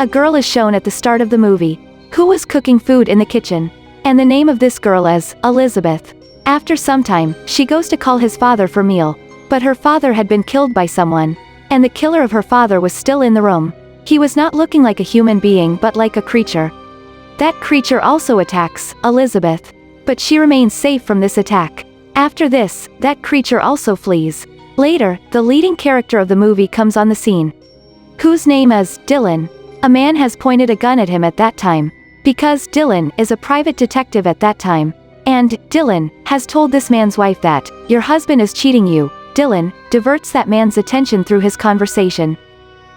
a girl is shown at the start of the movie, who was cooking food in the kitchen. And the name of this girl is Elizabeth. After some time, she goes to call his father for meal, but her father had been killed by someone, and the killer of her father was still in the room. He was not looking like a human being but like a creature. That creature also attacks Elizabeth, but she remains safe from this attack. After this, that creature also flees. Later, the leading character of the movie comes on the scene, whose name is Dylan. A man has pointed a gun at him at that time, because Dylan is a private detective at that time, and Dylan has told this man's wife that, "Your husband is cheating you." Dylan diverts that man's attention through his conversation.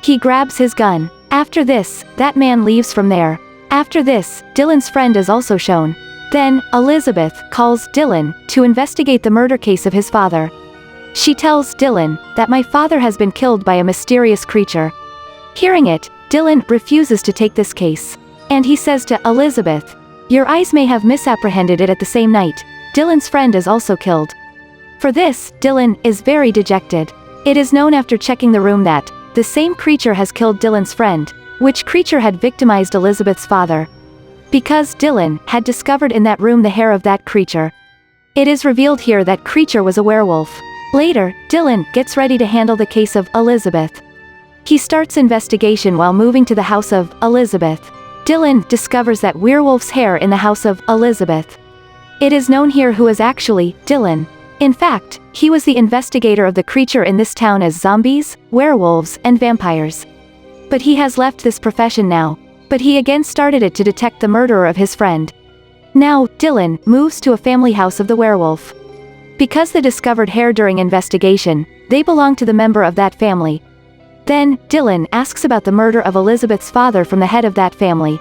He grabs his gun. After this, that man leaves from there. After this, Dylan's friend is also shown. Then, Elizabeth calls Dylan to investigate the murder case of his father. She tells Dylan that my father has been killed by a mysterious creature. Hearing it, Dylan refuses to take this case. And he says to Elizabeth, "Your eyes may have misapprehended it at the same night. Dylan's friend is also killed." For this, Dylan is very dejected. It is known after checking the room that the same creature has killed Dylan's friend, which creature had victimized Elizabeth's father. Because Dylan had discovered in that room the hair of that creature. It is revealed here that creature was a werewolf. Later, Dylan gets ready to handle the case of Elizabeth. He starts investigation while moving to the house of Elizabeth. Dylan discovers that werewolf's hair in the house of Elizabeth. It is known here who is actually Dylan. In fact, he was the investigator of the creature in this town as zombies, werewolves, and vampires. But he has left this profession now. But he again started it to detect the murderer of his friend. Now, Dylan moves to a family house of the werewolf. Because the discovered hair during investigation, they belong to the member of that family. Then, Dylan asks about the murder of Elizabeth's father from the head of that family.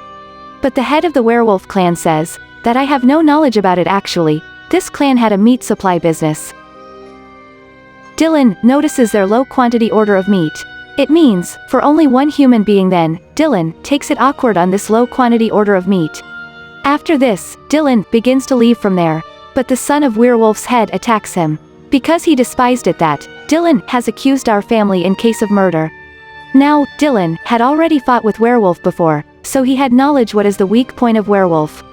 But the head of the werewolf clan says, that I have no knowledge about it actually, this clan had a meat supply business. Dylan notices their low quantity order of meat. It means, for only one human being then, Dylan takes it awkward on this low quantity order of meat. After this, Dylan begins to leave from there. But the son of Werewolf's head attacks him. Because he despised it that, Dylan has accused our family in case of murder. Now, Dylan had already fought with Werewolf before, so he had knowledge what is the weak point of Werewolf.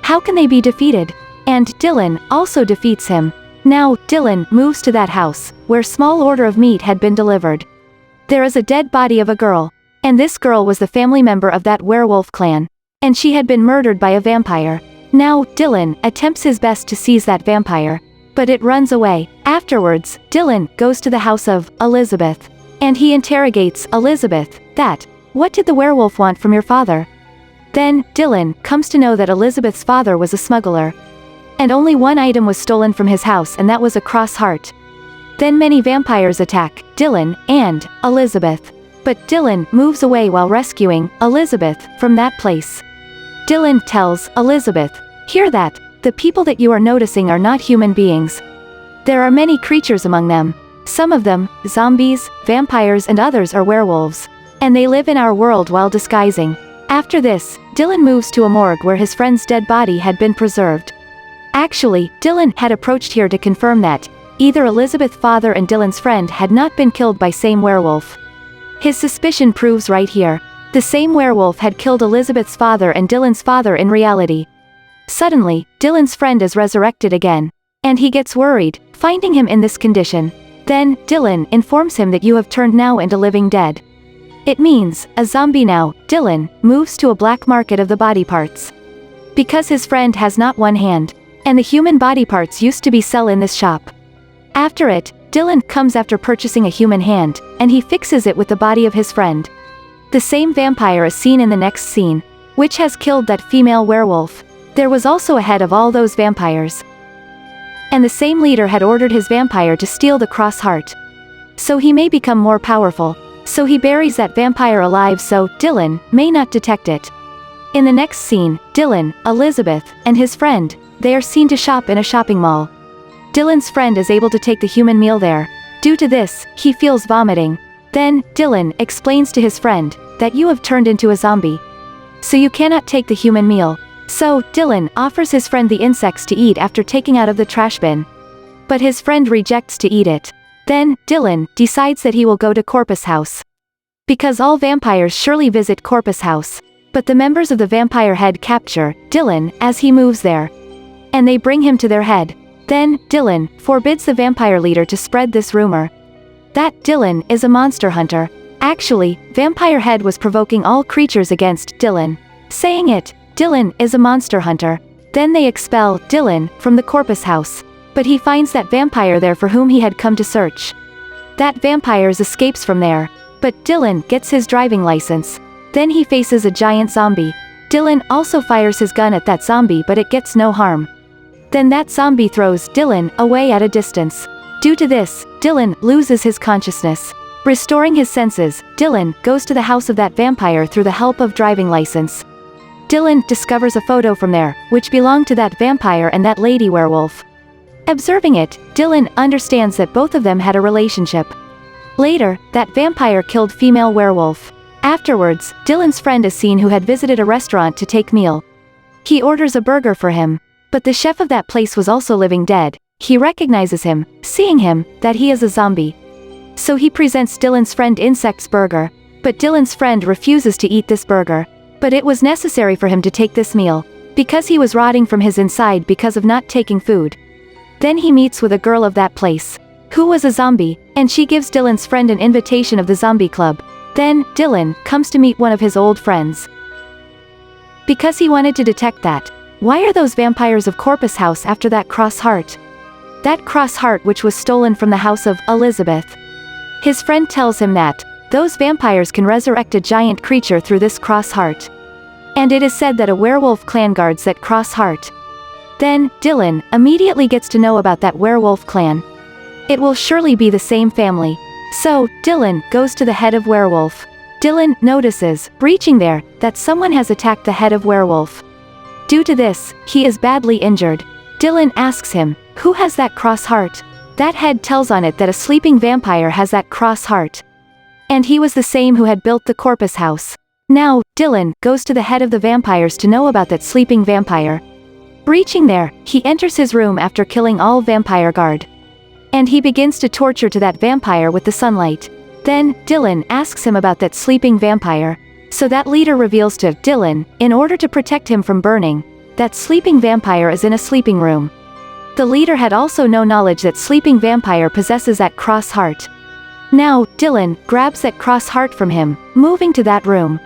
How can they be defeated? And Dylan also defeats him. Now, Dylan moves to that house, where small order of meat had been delivered. There is a dead body of a girl, and this girl was the family member of that werewolf clan. And she had been murdered by a vampire. Now, Dylan attempts his best to seize that vampire, but it runs away. Afterwards, Dylan goes to the house of Elizabeth, and he interrogates Elizabeth, that, "What did the werewolf want from your father?" Then, Dylan comes to know that Elizabeth's father was a smuggler. And only one item was stolen from his house, and that was a cross heart. Then many vampires attack Dylan and Elizabeth. But Dylan moves away while rescuing Elizabeth from that place. Dylan tells Elizabeth, "Hear that, the people that you are noticing are not human beings. There are many creatures among them. Some of them, zombies, vampires and others are werewolves. And they live in our world while disguising." After this, Dylan moves to a morgue where his friend's dead body had been preserved. Actually, Dylan had approached here to confirm that, either Elizabeth's father and Dylan's friend had not been killed by same werewolf. His suspicion proves right here. The same werewolf had killed Elizabeth's father and Dylan's father in reality. Suddenly, Dylan's friend is resurrected again. And he gets worried, finding him in this condition. Then, Dylan informs him that you have turned now into living dead. It means, a zombie now. Dylan moves to a black market of the body parts. Because his friend has not one hand, and the human body parts used to be sell in this shop. After it, Dylan comes after purchasing a human hand, and he fixes it with the body of his friend. The same vampire is seen in the next scene, which has killed that female werewolf. There was also a head of all those vampires. And the same leader had ordered his vampire to steal the cross heart. So he may become more powerful. So he buries that vampire alive so Dylan may not detect it. In the next scene, Dylan, Elizabeth, and his friend, they are seen to shop in a shopping mall. Dylan's friend is able to take the human meal there. Due to this, he feels vomiting. Then, Dylan explains to his friend, that you have turned into a zombie. So you cannot take the human meal. So, Dylan offers his friend the insects to eat after taking out of the trash bin. But his friend rejects to eat it. Then, Dylan decides that he will go to Corpus House. because all vampires surely visit Corpus House. But the members of the vampire head capture Dylan as he moves there. And they bring him to their head. Then, Dylan forbids the vampire leader to spread this rumor. That Dylan is a monster hunter. Actually, Vampire Head was provoking all creatures against Dylan, saying it, Dylan is a monster hunter. Then they expel Dylan from the Corpus House. But he finds that vampire there for whom he had come to search. That vampire escapes from there. But Dylan gets his driving license. Then he faces a giant zombie. Dylan also fires his gun at that zombie, but it gets no harm. Then that zombie throws Dylan away at a distance. Due to this, Dylan loses his consciousness. Restoring his senses, Dylan goes to the house of that vampire through the help of driving license. Dylan discovers a photo from there, which belonged to that vampire and that lady werewolf. Observing it, Dylan understands that both of them had a relationship. Later, that vampire killed female werewolf. Afterwards, Dylan's friend is seen who had visited a restaurant to take meal. He orders a burger for him. But the chef of that place was also living dead. He recognizes him, seeing him, that he is a zombie. So he presents Dylan's friend Insect's burger. But Dylan's friend refuses to eat this burger. But it was necessary for him to take this meal, because he was rotting from his inside because of not taking food. Then he meets with a girl of that place, who was a zombie, and she gives Dylan's friend an invitation of the zombie club. Then, Dylan comes to meet one of his old friends. Because he wanted to detect that. Why are those vampires of Corpus House after that cross heart? That cross heart which was stolen from the house of Elizabeth. His friend tells him that those vampires can resurrect a giant creature through this cross heart. And it is said that a werewolf clan guards that cross heart. Then, Dylan immediately gets to know about that werewolf clan. It will surely be the same family. So, Dylan goes to the head of werewolf. Dylan notices, reaching there, that someone has attacked the head of werewolf. Due to this, he is badly injured. Dylan asks him, who has that cross heart? That head tells on it that a sleeping vampire has that cross heart. And he was the same who had built the Corpus House. Now, Dylan goes to the head of the vampires to know about that sleeping vampire. Reaching there, he enters his room after killing all vampire guard. And he begins to torture to that vampire with the sunlight. Then, Dylan asks him about that sleeping vampire. So that leader reveals to Dylan, in order to protect him from burning, that sleeping vampire is in a sleeping room. The leader had also no knowledge that sleeping vampire possesses that cross heart. Now, Dylan grabs that cross heart from him, moving to that room.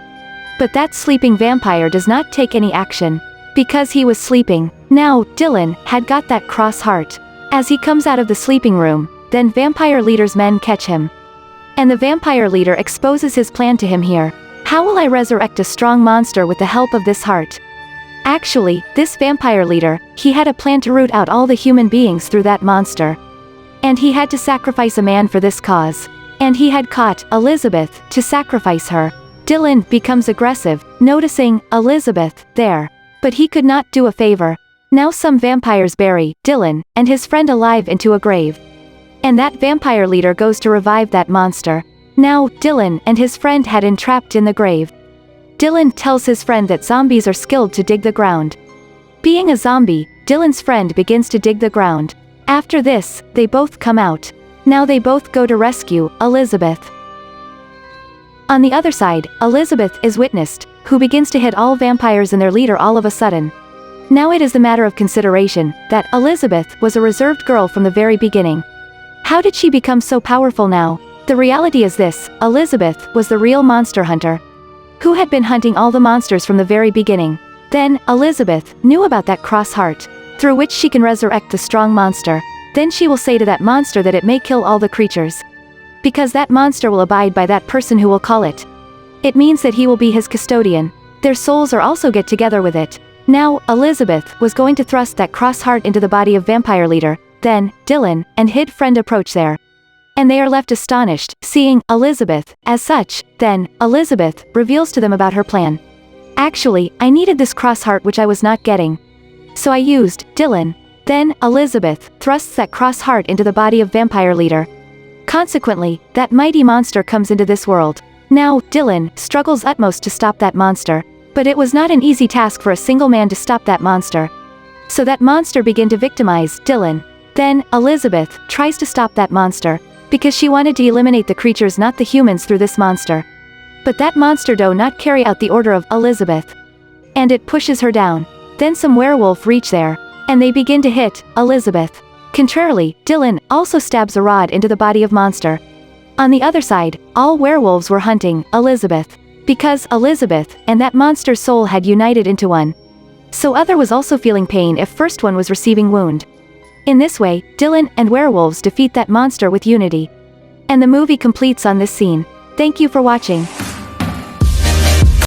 But that sleeping vampire does not take any action, because he was sleeping. Now, Dylan had got that cross heart. As he comes out of the sleeping room, then vampire leader's men catch him. And the vampire leader exposes his plan to him here. How will I resurrect a strong monster with the help of this heart? Actually, this vampire leader, he had a plan to root out all the human beings through that monster. And he had to sacrifice a man for this cause. And he had caught Elizabeth to sacrifice her. Dylan becomes aggressive, noticing Elizabeth there. But he could not do a favor. Now some vampires bury Dylan and his friend alive into a grave. And that vampire leader goes to revive that monster. Now, Dylan and his friend had entrapped in the grave. Dylan tells his friend that zombies are skilled to dig the ground. Being a zombie, Dylan's friend begins to dig the ground. After this, they both come out. Now they both go to rescue Elizabeth. On the other side, Elizabeth is witnessed, who begins to hit all vampires and their leader all of a sudden. Now it is a matter of consideration, that Elizabeth was a reserved girl from the very beginning. How did she become so powerful now? The reality is this, Elizabeth was the real monster hunter, who had been hunting all the monsters from the very beginning. Then, Elizabeth knew about that cross heart, through which she can resurrect the strong monster. Then she will say to that monster that it may kill all the creatures. Because that monster will abide by that person who will call it. It means that he will be his custodian. Their souls are also get together with it. Now, Elizabeth was going to thrust that cross heart into the body of vampire leader. Then, Dylan and hid friend approach there. And they are left astonished, seeing Elizabeth as such. Then, Elizabeth reveals to them about her plan. Actually, I needed this cross heart which I was not getting. So I used Dylan. Then, Elizabeth thrusts that cross heart into the body of vampire leader. Consequently, that mighty monster comes into this world. Now, Dylan struggles utmost to stop that monster. But it was not an easy task for a single man to stop that monster. So that monster began to victimize Dylan. Then, Elizabeth tries to stop that monster, because she wanted to eliminate the creatures, not the humans, through this monster. But that monster do not carry out the order of Elizabeth. And it pushes her down. Then some werewolf reach there, and they begin to hit Elizabeth. Contrarily, Dylan also stabs a rod into the body of monster. On the other side, all werewolves were hunting Elizabeth, because Elizabeth and that monster's soul had united into one. So other was also feeling pain if first one was receiving wound. In this way, Dylan and werewolves defeat that monster with unity. And the movie completes on this scene. Thank you for watching.